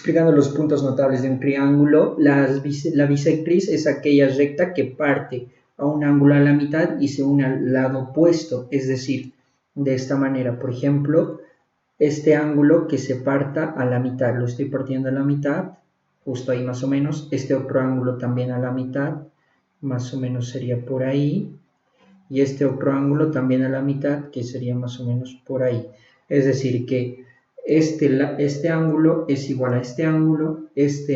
explicando los puntos notables de un triángulo, la bisectriz es aquella recta que parte a un ángulo a la mitad y se une al lado opuesto, es decir, de esta manera. Por ejemplo, este ángulo que se parta a la mitad, lo estoy partiendo a la mitad, justo ahí más o menos. Este otro ángulo también a la mitad, más o menos sería por ahí. Y este otro ángulo también a la mitad, que sería más o menos por ahí. Es decir, que este ángulo es igual a este ángulo es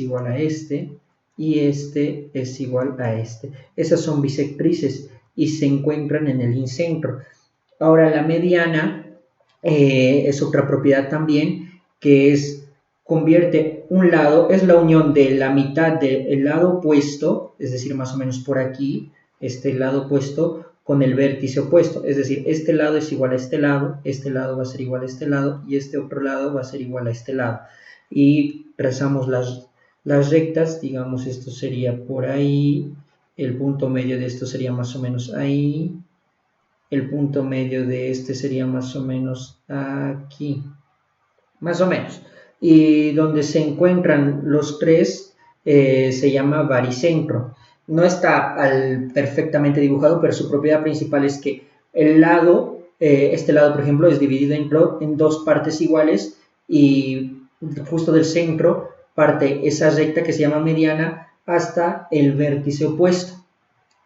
igual a este, y este es igual a este. Esas son bisectrices y se encuentran en el incentro. Ahora, la mediana es otra propiedad también, que convierte un lado, es la unión de la mitad del lado opuesto, es decir, más o menos por aquí, este lado opuesto, con el vértice opuesto, es decir, este lado es igual a este lado va a ser igual a este lado, y este otro lado va a ser igual a este lado. Y trazamos las rectas, digamos, esto sería por ahí, el punto medio de esto sería más o menos ahí, el punto medio de este sería más o menos aquí, más o menos. Y donde se encuentran los tres se llama baricentro. No está perfectamente dibujado, pero su propiedad principal es que el lado, este lado por ejemplo, es dividido en dos partes iguales, y justo del centro parte esa recta que se llama mediana hasta el vértice opuesto.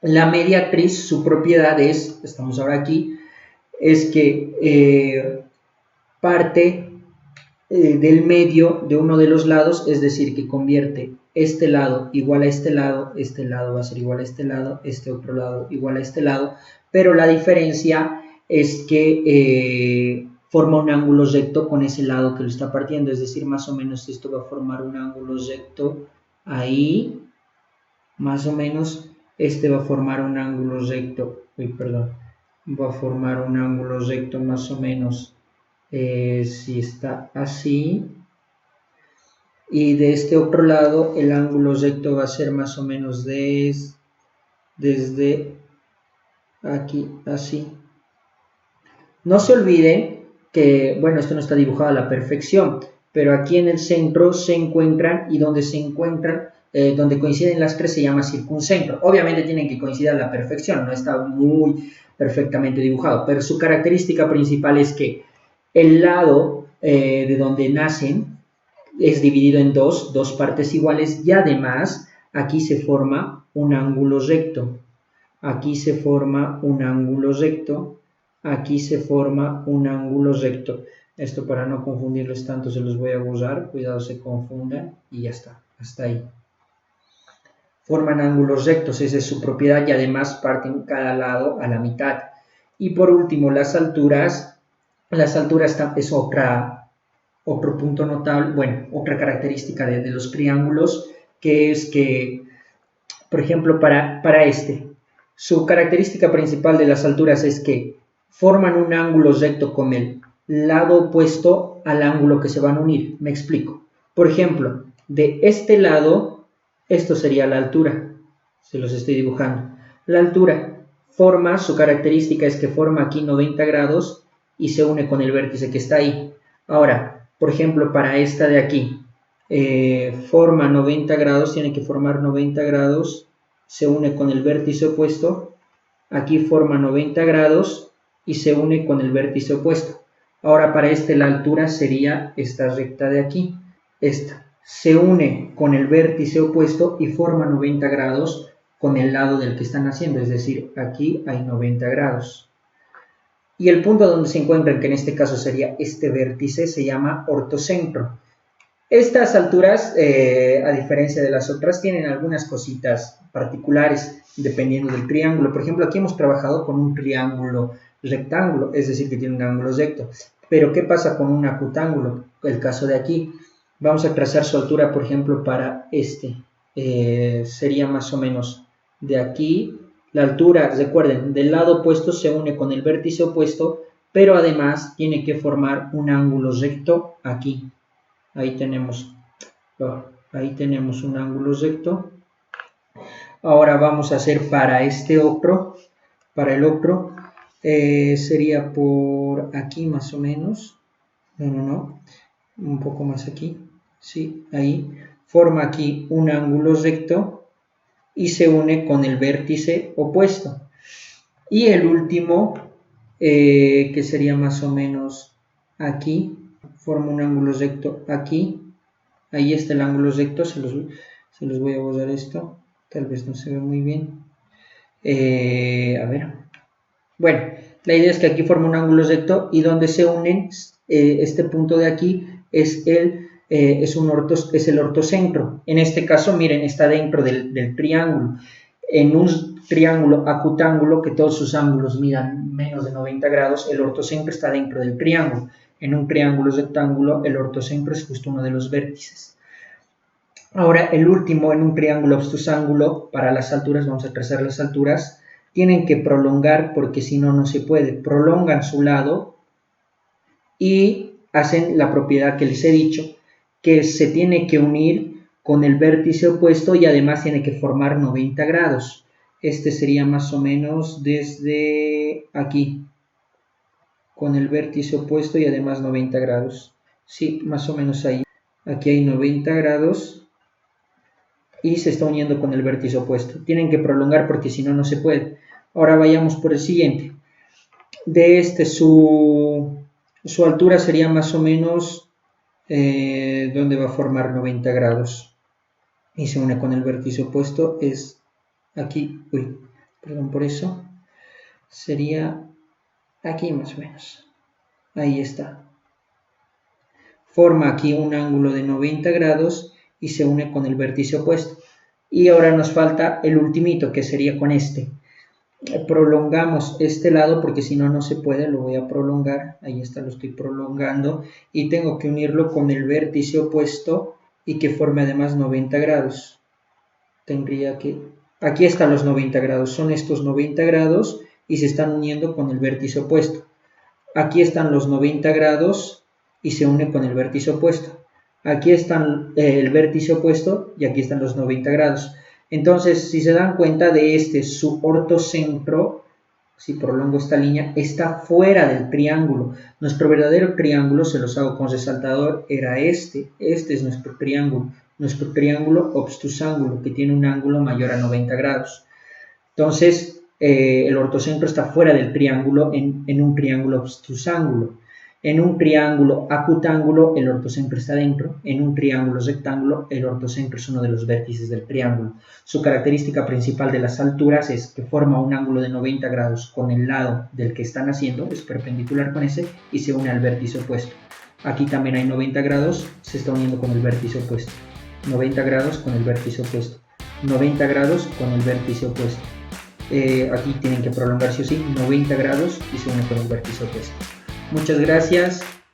La mediatriz, su propiedad es, estamos ahora aquí, es que parte del medio de uno de los lados, es decir, que convierte este lado igual a este lado va a ser igual a este lado, este otro lado igual a este lado, pero la diferencia es que forma un ángulo recto con ese lado que lo está partiendo, es decir, más o menos esto va a formar un ángulo recto ahí, más o menos. Este va a formar un ángulo recto, va a formar un ángulo recto más o menos, si está así, y de este otro lado el ángulo recto va a ser más o menos desde aquí, así. No se olviden que, bueno, esto no está dibujado a la perfección, pero aquí en el centro se encuentran, y donde se encuentran, donde coinciden las tres se llama circuncentro. Obviamente tienen que coincidir a la perfección, no está muy perfectamente dibujado, pero su característica principal es que el lado de donde nacen es dividido en dos partes iguales, y además aquí se forma un ángulo recto, aquí se forma un ángulo recto, aquí se forma un ángulo recto. Esto, para no confundirlos tanto, se los voy a borrar, cuidado se confundan, y ya está, hasta ahí. Forman ángulos rectos, esa es su propiedad, y además parten cada lado a la mitad. Y por último, las alturas es otro punto notable, bueno, otra característica de los triángulos, que es que, por ejemplo, para su característica principal de las alturas es que forman un ángulo recto con el lado opuesto al ángulo que se van a unir. Me explico. Por ejemplo, de este lado, esto sería la altura. Se los estoy dibujando. La altura su característica es que forma aquí 90 grados y se une con el vértice que está ahí. Ahora, por ejemplo, para esta de aquí, forma 90 grados, tiene que formar 90 grados, se une con el vértice opuesto, aquí forma 90 grados y se une con el vértice opuesto. Ahora para la altura sería esta recta de aquí, esta. Se une con el vértice opuesto y forma 90 grados con el lado del que están haciendo, es decir, aquí hay 90 grados. Y el punto donde se encuentran, que en este caso sería este vértice, se llama ortocentro. Estas alturas, a diferencia de las otras, tienen algunas cositas particulares dependiendo del triángulo. Por ejemplo, aquí hemos trabajado con un triángulo rectángulo, es decir, que tiene un ángulo recto. Pero, ¿qué pasa con un acutángulo? El caso de aquí. Vamos a trazar su altura, por ejemplo, para sería más o menos de aquí. La altura, recuerden, del lado opuesto se une con el vértice opuesto, pero además tiene que formar un ángulo recto aquí. Ahí tenemos un ángulo recto. Ahora vamos a hacer para para el otro, sería por aquí más o menos. No, un poco más aquí. ¿sí? Ahí forma aquí un ángulo recto y se une con el vértice opuesto. Y el último, que sería más o menos aquí, forma un ángulo recto aquí. Ahí está el ángulo recto, se los voy a borrar esto, tal vez no se ve muy bien. A ver, bueno, la idea es que aquí forma un ángulo recto y donde se unen, este punto de aquí es el ortocentro. En este caso, miren, está dentro del triángulo. En un triángulo acutángulo, que todos sus ángulos midan menos de 90 grados, el ortocentro está dentro del triángulo. En un triángulo rectángulo, el ortocentro es justo uno de los vértices. Ahora, el último, en un triángulo obtusángulo, para las alturas, vamos a trazar las alturas, tienen que prolongar porque si no, no se puede. Prolongan su lado y hacen la propiedad que les he dicho, que se tiene que unir con el vértice opuesto y además tiene que formar 90 grados. Este sería más o menos desde aquí, con el vértice opuesto y además 90 grados. Sí, más o menos ahí. Aquí hay 90 grados y se está uniendo con el vértice opuesto. Tienen que prolongar porque si no, no se puede. Ahora vayamos por el siguiente. De este, su altura sería más o menos donde va a formar 90 grados. Y se une con el vértice opuesto, es aquí. Uy, perdón por eso. Sería aquí más o menos. Ahí está. Forma aquí un ángulo de 90 grados y se une con el vértice opuesto. Y ahora nos falta el ultimito, que sería con este. Prolongamos este lado porque si no, no se puede. Lo voy a prolongar. Ahí está, lo estoy prolongando. Y tengo que unirlo con el vértice opuesto y que forme además 90 grados. Tendría que... Aquí están los 90 grados. Son estos 90 grados y se están uniendo con el vértice opuesto. Aquí están los 90 grados y se une con el vértice opuesto. Aquí están el vértice opuesto y aquí están los 90 grados. Entonces, si se dan cuenta de su ortocentro, si prolongo esta línea, está fuera del triángulo. Nuestro verdadero triángulo, se los hago con resaltador, era este. Este es nuestro triángulo obtusángulo, que tiene un ángulo mayor a 90 grados. Entonces, el ortocentro está fuera del triángulo en un triángulo obtusángulo. En un triángulo acutángulo, el ortocentro está dentro. En un triángulo rectángulo, el ortocentro es uno de los vértices del triángulo. Su característica principal de las alturas es que forma un ángulo de 90 grados con el lado del que están haciendo, es perpendicular con ese, y se une al vértice opuesto. Aquí también hay 90 grados, se está uniendo con el vértice opuesto. 90 grados con el vértice opuesto. 90 grados con el vértice opuesto. Aquí tienen que prolongar sí o sí 90 grados y se une con el vértice opuesto. Muchas gracias.